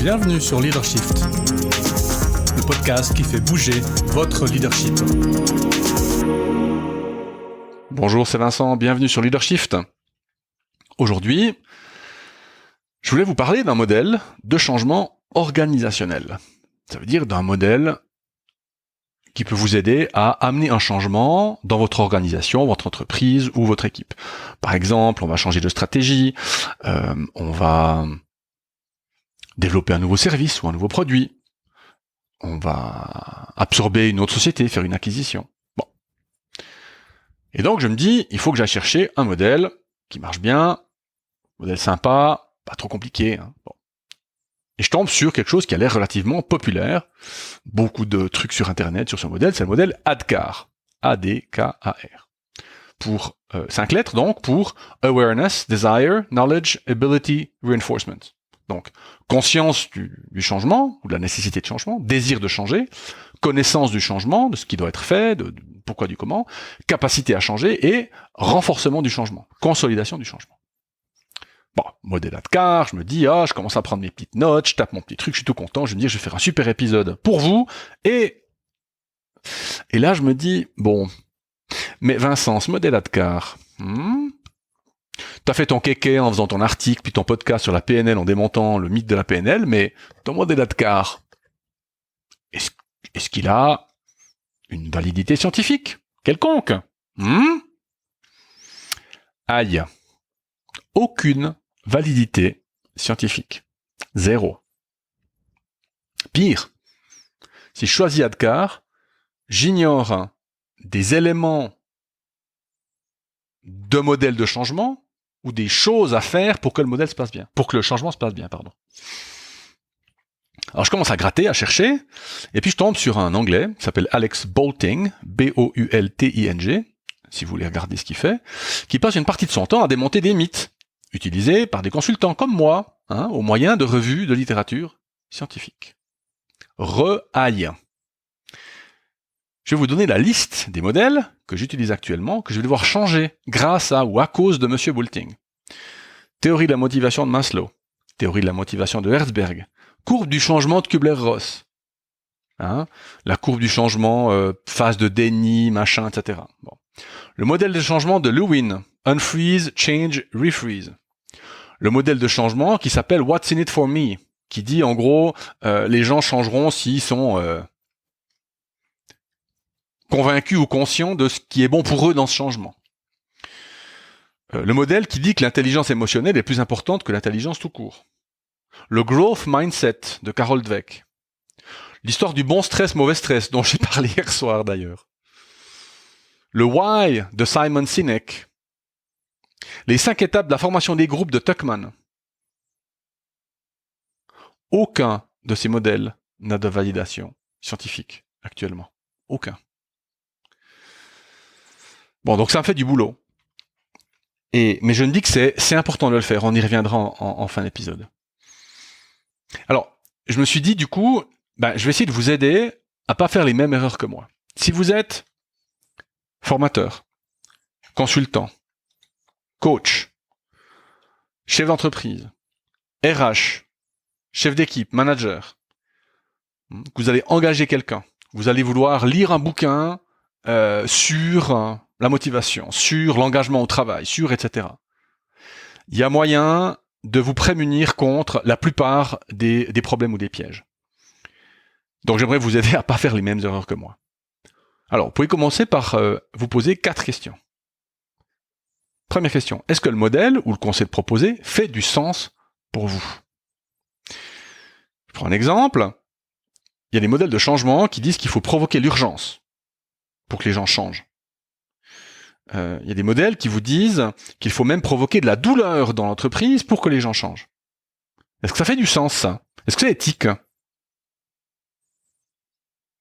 Bienvenue sur Leadershift, le podcast qui fait bouger votre leadership. Bonjour, c'est Vincent, bienvenue sur Leadershift. Aujourd'hui, je voulais vous parler d'un modèle de changement organisationnel. Ça veut dire d'un modèle qui peut vous aider à amener un changement dans votre organisation, votre entreprise ou votre équipe. Par exemple, on va changer de stratégie, on va développer un nouveau service ou un nouveau produit, on va absorber une autre société, faire une acquisition. Bon. Et donc je me dis, il faut que j'aille chercher un modèle qui marche bien, modèle sympa, pas trop compliqué. Bon. Et je tombe sur quelque chose qui a l'air relativement populaire. Beaucoup de trucs sur Internet sur ce modèle. C'est le modèle ADKAR. A-D-K-A-R. Pour 5 lettres, donc, pour Awareness, Desire, Knowledge, Ability, Reinforcement. Donc, conscience du changement, ou de la nécessité de changement, désir de changer, connaissance du changement, de ce qui doit être fait, de pourquoi, du comment, capacité à changer, et renforcement du changement, consolidation du changement. Bon, modèle ADKAR, je me dis, je commence à prendre mes petites notes, je tape mon petit truc, je suis tout content, je me dis, je vais faire un super épisode pour vous, et là, je me dis, bon, mais Vincent, ce modèle ADKAR, t'as fait ton kéké en faisant ton article, puis ton podcast sur la PNL en démontant le mythe de la PNL, mais ton modèle ADKAR, est-ce qu'il a une validité scientifique quelconque? Aïe. Aucune validité scientifique. Zéro. Pire, si je choisis ADKAR, j'ignore des éléments de modèle de changement ou des choses à faire pour que le modèle se passe bien, pour que le changement se passe bien, pardon. Alors je commence à gratter, à chercher, et puis je tombe sur un Anglais qui s'appelle Alex Bolting, B-O-U-L-T-I-N-G, si vous voulez regarder ce qu'il fait, qui passe une partie de son temps à démonter des mythes utilisés par des consultants comme moi, au moyen de revues de littérature scientifique. Re-aïe. Je vais vous donner la liste des modèles que j'utilise actuellement, que je vais devoir changer grâce à ou à cause de Monsieur Bolting. Théorie de la motivation de Maslow, théorie de la motivation de Herzberg, courbe du changement de Kubler-Ross, la courbe du changement, phase de déni, machin, etc. Bon. Le modèle de changement de Lewin, Unfreeze, Change, Refreeze. Le modèle de changement qui s'appelle What's in it for me, qui dit en gros, les gens changeront s'ils sont convaincus ou conscients de ce qui est bon pour eux dans ce changement. Le modèle qui dit que l'intelligence émotionnelle est plus importante que l'intelligence tout court. Le growth mindset de Carol Dweck. L'histoire du bon stress, mauvais stress, dont j'ai parlé hier soir d'ailleurs. Le why de Simon Sinek. Les 5 étapes de la formation des groupes de Tuckman. Aucun de ces modèles n'a de validation scientifique actuellement. Aucun. Bon, donc ça me fait du boulot. Mais je me dis que c'est important de le faire. On y reviendra en fin d'épisode. Alors, je me suis dit du coup, je vais essayer de vous aider à pas faire les mêmes erreurs que moi. Si vous êtes formateur, consultant, coach, chef d'entreprise, RH, chef d'équipe, manager, que vous allez engager quelqu'un, vous allez vouloir lire un bouquin sur la motivation, sur l'engagement au travail, sur etc. Il y a moyen de vous prémunir contre la plupart des problèmes ou des pièges. Donc j'aimerais vous aider à pas faire les mêmes erreurs que moi. Alors, vous pouvez commencer par vous poser 4 questions. Première question, est-ce que le modèle ou le concept proposé fait du sens pour vous? Je prends un exemple. Il y a des modèles de changement qui disent qu'il faut provoquer l'urgence pour que les gens changent. Il y a des modèles qui vous disent qu'il faut même provoquer de la douleur dans l'entreprise pour que les gens changent. Est-ce que ça fait du sens, ça? Est-ce que c'est éthique?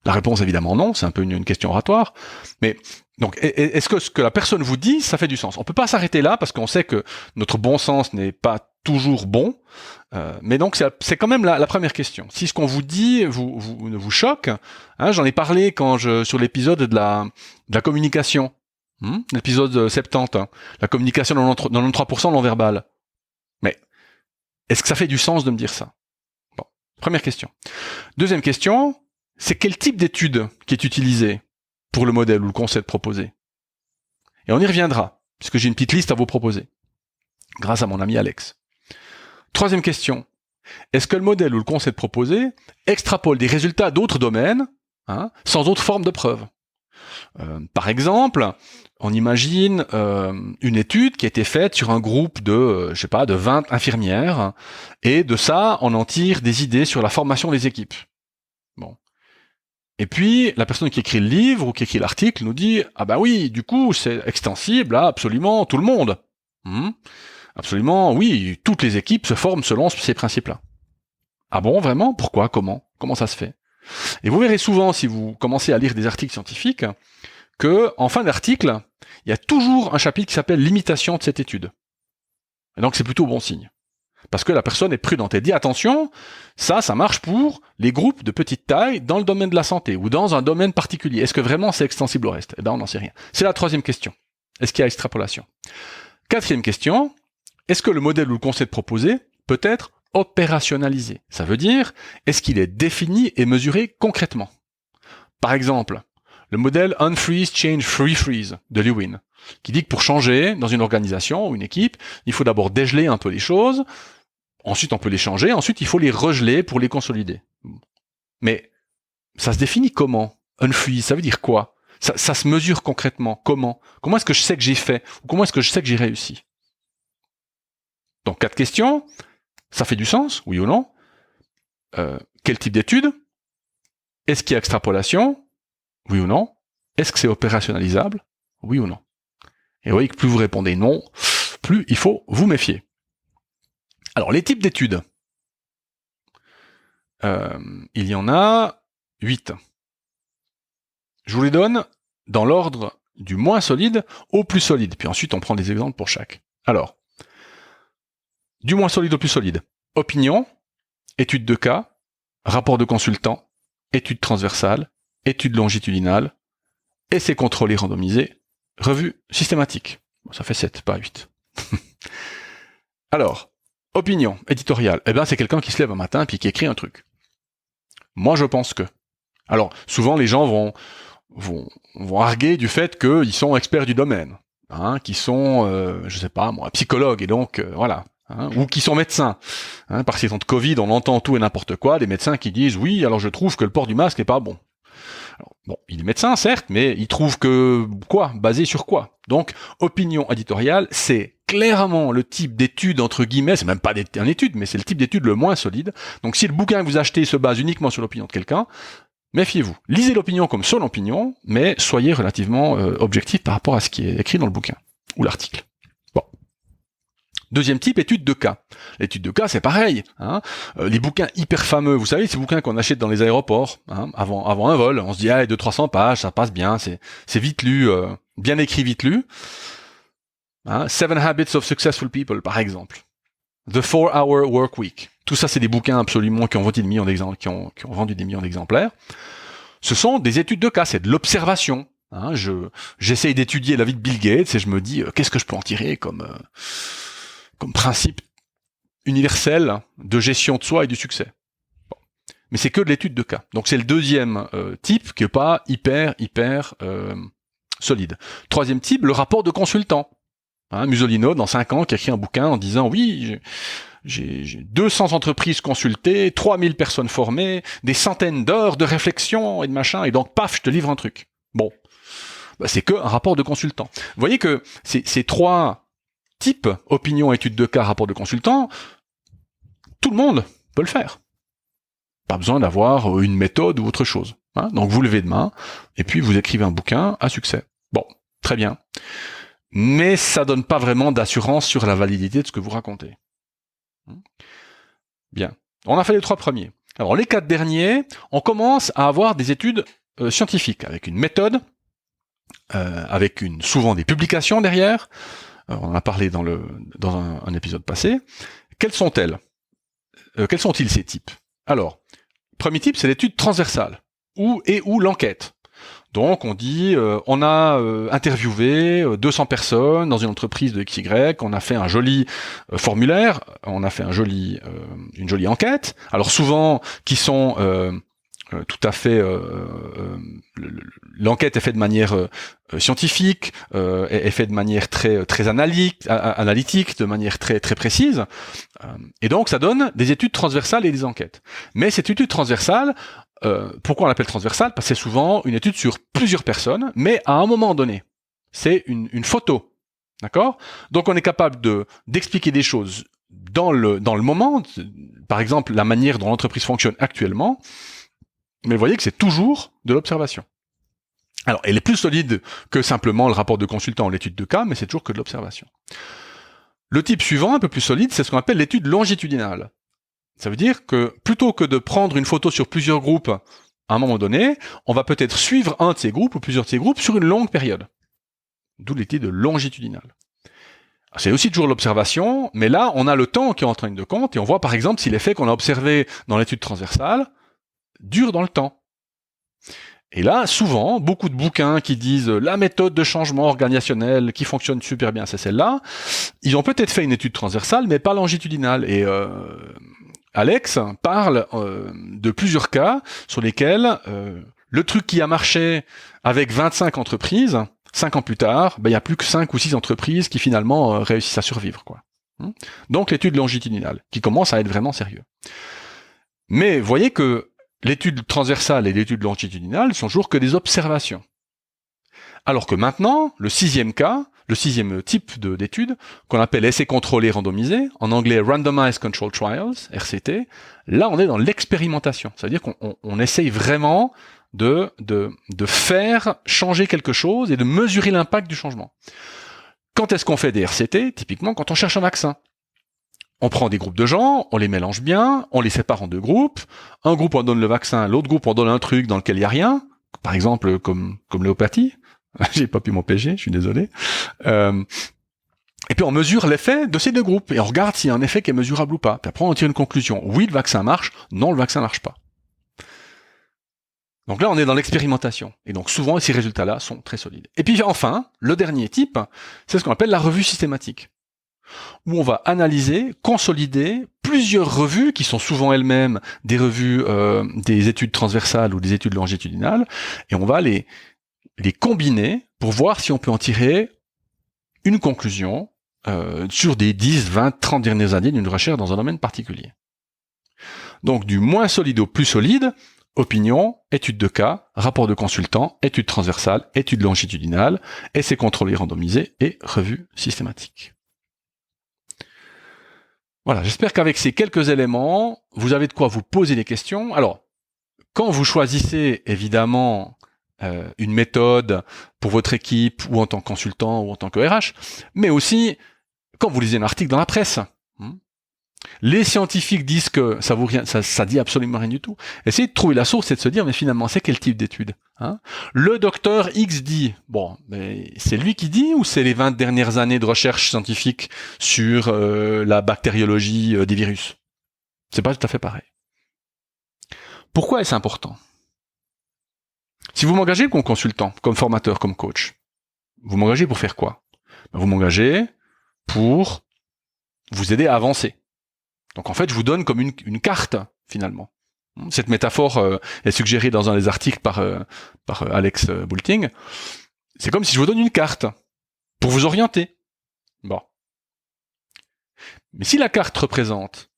La réponse, évidemment, non. C'est un peu une question oratoire. Mais donc, est-ce que ce que la personne vous dit, ça fait du sens? On peut pas s'arrêter là parce qu'on sait que notre bon sens n'est pas toujours bon. Mais donc, c'est quand même la première question. Si ce qu'on vous dit vous choque, j'en ai parlé sur l'épisode de la communication. L'épisode 70, la communication dans 93% non verbal. Mais est-ce que ça fait du sens de me dire ça? Bon. Première question. Deuxième question, c'est quel type d'étude qui est utilisé pour le modèle ou le concept proposé? Et on y reviendra, puisque j'ai une petite liste à vous proposer, grâce à mon ami Alex. Troisième question, est-ce que le modèle ou le concept proposé extrapole des résultats d'autres domaines, sans autre forme de preuve? Par exemple, on imagine une étude qui a été faite sur un groupe de, de 20 infirmières, et de ça, on en tire des idées sur la formation des équipes. Bon. Et puis, la personne qui écrit le livre ou qui écrit l'article nous dit « Ah ben oui, du coup, c'est extensible à absolument tout le monde. Absolument, oui, toutes les équipes se forment selon ces principes-là. » Ah bon, vraiment? Pourquoi? Comment ça se fait? Et vous verrez souvent, si vous commencez à lire des articles scientifiques, que en fin d'article, il y a toujours un chapitre qui s'appelle « Limitation de cette étude ». Et donc c'est plutôt bon signe. Parce que la personne est prudente. Elle dit attention, ça marche pour les groupes de petite taille dans le domaine de la santé ou dans un domaine particulier. Est-ce que vraiment c'est extensible au reste? Eh bien, on n'en sait rien. C'est la troisième question. Est-ce qu'il y a extrapolation? Quatrième question, est-ce que le modèle ou le concept proposé peut être opérationnalisé? Ça veut dire, est-ce qu'il est défini et mesuré concrètement? Par exemple, le modèle Unfreeze, Change, Refreeze de Lewin, qui dit que pour changer dans une organisation ou une équipe, il faut d'abord dégeler un peu les choses, ensuite on peut les changer, ensuite il faut les regeler pour les consolider. Mais ça se définit comment? Unfreeze, ça veut dire quoi? Ça se mesure concrètement, comment? Comment est-ce que je sais que j'ai fait? Ou comment est-ce que je sais que j'ai réussi? Donc 4 questions, ça fait du sens, oui ou non? Quel type d'étude? Est-ce qu'il y a extrapolation? Oui ou non? Est-ce que c'est opérationnalisable? Oui ou non? Et vous voyez que plus vous répondez non, plus il faut vous méfier. Alors, les types d'études. Il y en a 8. Je vous les donne dans l'ordre du moins solide au plus solide. Puis ensuite, on prend des exemples pour chaque. Alors, du moins solide au plus solide. Opinion, étude de cas, rapport de consultant, étude transversale, étude longitudinale, essai contrôlé randomisé, revue systématique. Bon, ça fait 7, pas 8. Alors, opinion éditoriale. Eh bien, c'est quelqu'un qui se lève un matin puis qui écrit un truc. Moi, je pense que. Alors, souvent, les gens vont arguer du fait qu'ils sont experts du domaine, qui sont, je sais pas moi, psychologues, et donc, voilà. Ou qui sont médecins. Par ces temps de Covid, on entend tout et n'importe quoi, des médecins qui disent « Oui, alors je trouve que le port du masque n'est pas bon. » Alors, bon, il est médecin, certes, mais il trouve que quoi? Basé sur quoi? Donc, opinion éditoriale, c'est clairement le type d'étude, entre guillemets, c'est même pas une étude, mais c'est le type d'étude le moins solide. Donc, si le bouquin que vous achetez se base uniquement sur l'opinion de quelqu'un, méfiez-vous. Lisez l'opinion comme son opinion, mais soyez relativement objectif par rapport à ce qui est écrit dans le bouquin, ou l'article. Bon. Deuxième type, étude de cas. L'étude de cas, c'est pareil. Les bouquins hyper fameux, vous savez, ces bouquins qu'on achète dans les aéroports, avant un vol, on se dit, 200-300 pages, ça passe bien, c'est vite lu, bien écrit, vite lu. 7 Habits of Successful People, par exemple. The 4-Hour Work Week. Tout ça, c'est des bouquins absolument qui ont vendu des millions d'exemplaires. Ce sont des études de cas, c'est de l'observation. J'essaye d'étudier la vie de Bill Gates et je me dis, qu'est-ce que je peux en tirer comme principe universel de gestion de soi et du succès. Bon. Mais c'est que de l'étude de cas. Donc c'est le deuxième type qui est pas hyper solide. Troisième type, le rapport de consultant. Musolino, dans 5 ans, qui a écrit un bouquin en disant « Oui, j'ai 200 entreprises consultées, 3000 personnes formées, des centaines d'heures de réflexion et de machin, et donc paf, je te livre un truc. » Bon, c'est que un rapport de consultant. Vous voyez que ces 3 type, opinion, étude de cas, rapport de consultant, tout le monde peut le faire. Pas besoin d'avoir une méthode ou autre chose. Donc vous levez de main, et puis vous écrivez un bouquin à succès. Bon, très bien. Mais ça donne pas vraiment d'assurance sur la validité de ce que vous racontez. Bien. On a fait les 3 premiers. Alors les 4 derniers, on commence à avoir des études scientifiques, avec une méthode, avec souvent des publications derrière. On en a parlé dans un épisode passé. Quelles sont-elles? Quels sont-ils ces types? Alors, premier type, c'est l'étude transversale, ou l'enquête. Donc on dit, on a interviewé 200 personnes dans une entreprise de XY, on a fait un joli formulaire, on a fait une jolie enquête. Alors souvent, qui sont tout à fait, l'enquête est faite de manière scientifique, est faite de manière très analytique, de manière très précise, et donc ça donne des études transversales et des enquêtes. Mais cette étude transversale, pourquoi on l'appelle transversale? Parce que c'est souvent une étude sur plusieurs personnes, mais à un moment donné, c'est une photo, d'accord? Donc on est capable d'expliquer des choses dans le moment, par exemple la manière dont l'entreprise fonctionne actuellement. Mais vous voyez que c'est toujours de l'observation. Alors, elle est plus solide que simplement le rapport de consultant ou l'étude de cas, mais c'est toujours que de l'observation. Le type suivant, un peu plus solide, c'est ce qu'on appelle l'étude longitudinale. Ça veut dire que plutôt que de prendre une photo sur plusieurs groupes à un moment donné, on va peut-être suivre un de ces groupes ou plusieurs de ces groupes sur une longue période. D'où l'étude longitudinale. C'est aussi toujours l'observation, mais là, on a le temps qui est en train de compte, et on voit par exemple si l'effet qu'on a observé dans l'étude transversale dure dans le temps. Et là, souvent, beaucoup de bouquins qui disent la méthode de changement organisationnel qui fonctionne super bien, c'est celle-là. Ils ont peut-être fait une étude transversale, mais pas longitudinale. Et Alex parle de plusieurs cas sur lesquels le truc qui a marché avec 25 entreprises, 5 ans plus tard, il y a plus que 5 ou 6 entreprises qui finalement réussissent à survivre, quoi. Donc l'étude longitudinale, qui commence à être vraiment sérieux. Mais vous voyez que l'étude transversale et l'étude longitudinale sont toujours que des observations. Alors que maintenant, le sixième type d'étude, qu'on appelle essai contrôlé randomisé, en anglais Randomized Controlled Trials, RCT, là on est dans l'expérimentation. Ça veut dire qu'on essaye vraiment de faire changer quelque chose et de mesurer l'impact du changement. Quand est-ce qu'on fait des RCT? Typiquement quand on cherche un vaccin. On prend des groupes de gens, on les mélange bien, on les sépare en deux groupes. Un groupe on donne le vaccin, l'autre groupe on donne un truc dans lequel il n'y a rien, par exemple comme l'homéopathie. J'ai pas pu m'empêcher, je suis désolé. Et puis on mesure l'effet de ces deux groupes et on regarde s'il y a un effet qui est mesurable ou pas. Puis après on tire une conclusion. Oui, le vaccin marche. Non, le vaccin marche pas. Donc là, on est dans l'expérimentation. Et donc souvent, ces résultats-là sont très solides. Et puis enfin, le dernier type, c'est ce qu'on appelle la revue systématique, où on va analyser, consolider plusieurs revues qui sont souvent elles-mêmes des revues, des études transversales ou des études longitudinales, et on va les combiner pour voir si on peut en tirer une conclusion sur des 10, 20, 30 dernières années d'une recherche dans un domaine particulier. Donc du moins solide au plus solide, opinion, étude de cas, rapport de consultant, étude transversale, étude longitudinale, essai contrôlé randomisé et revue systématique. Voilà, j'espère qu'avec ces quelques éléments, vous avez de quoi vous poser des questions. Alors, quand vous choisissez évidemment une méthode pour votre équipe ou en tant que consultant ou en tant que RH, mais aussi quand vous lisez un article dans la presse. Les scientifiques disent que ça vaut rien, ça dit absolument rien du tout. Essayez de trouver la source et de se dire, mais finalement, c'est quel type d'étude, Le docteur X dit, bon, mais c'est lui qui dit ou c'est les 20 dernières années de recherche scientifique sur la bactériologie des virus? C'est pas tout à fait pareil. Pourquoi est-ce important? Si vous m'engagez comme consultant, comme formateur, comme coach, vous m'engagez pour faire quoi? Vous m'engagez pour vous aider à avancer. Donc en fait, je vous donne comme une carte, finalement. Cette métaphore est suggérée dans un des articles par Alex Bulting. C'est comme si je vous donne une carte pour vous orienter. Bon. Mais si la carte représente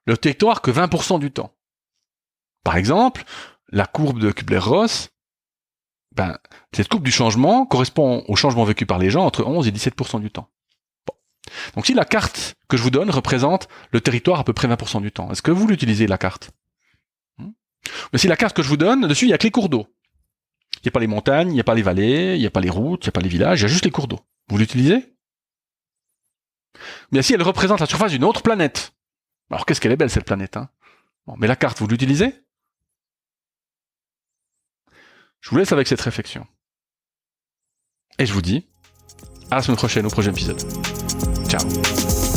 le territoire que 20% du temps, par exemple, la courbe de Kubler-Ross, cette courbe du changement correspond au changement vécu par les gens entre 11 et 17% du temps. Donc si la carte que je vous donne représente le territoire à peu près 20% du temps, est-ce que vous l'utilisez, la carte? Mais si la carte que je vous donne, dessus, il n'y a que les cours d'eau. Il n'y a pas les montagnes, il n'y a pas les vallées, il n'y a pas les routes, il n'y a pas les villages, il y a juste les cours d'eau. Vous l'utilisez? Mais si elle représente la surface d'une autre planète, alors qu'est-ce qu'elle est belle cette planète, Bon, mais la carte, vous l'utilisez? Je vous laisse avec cette réflexion. Et je vous dis à la semaine prochaine au prochain épisode. Ciao.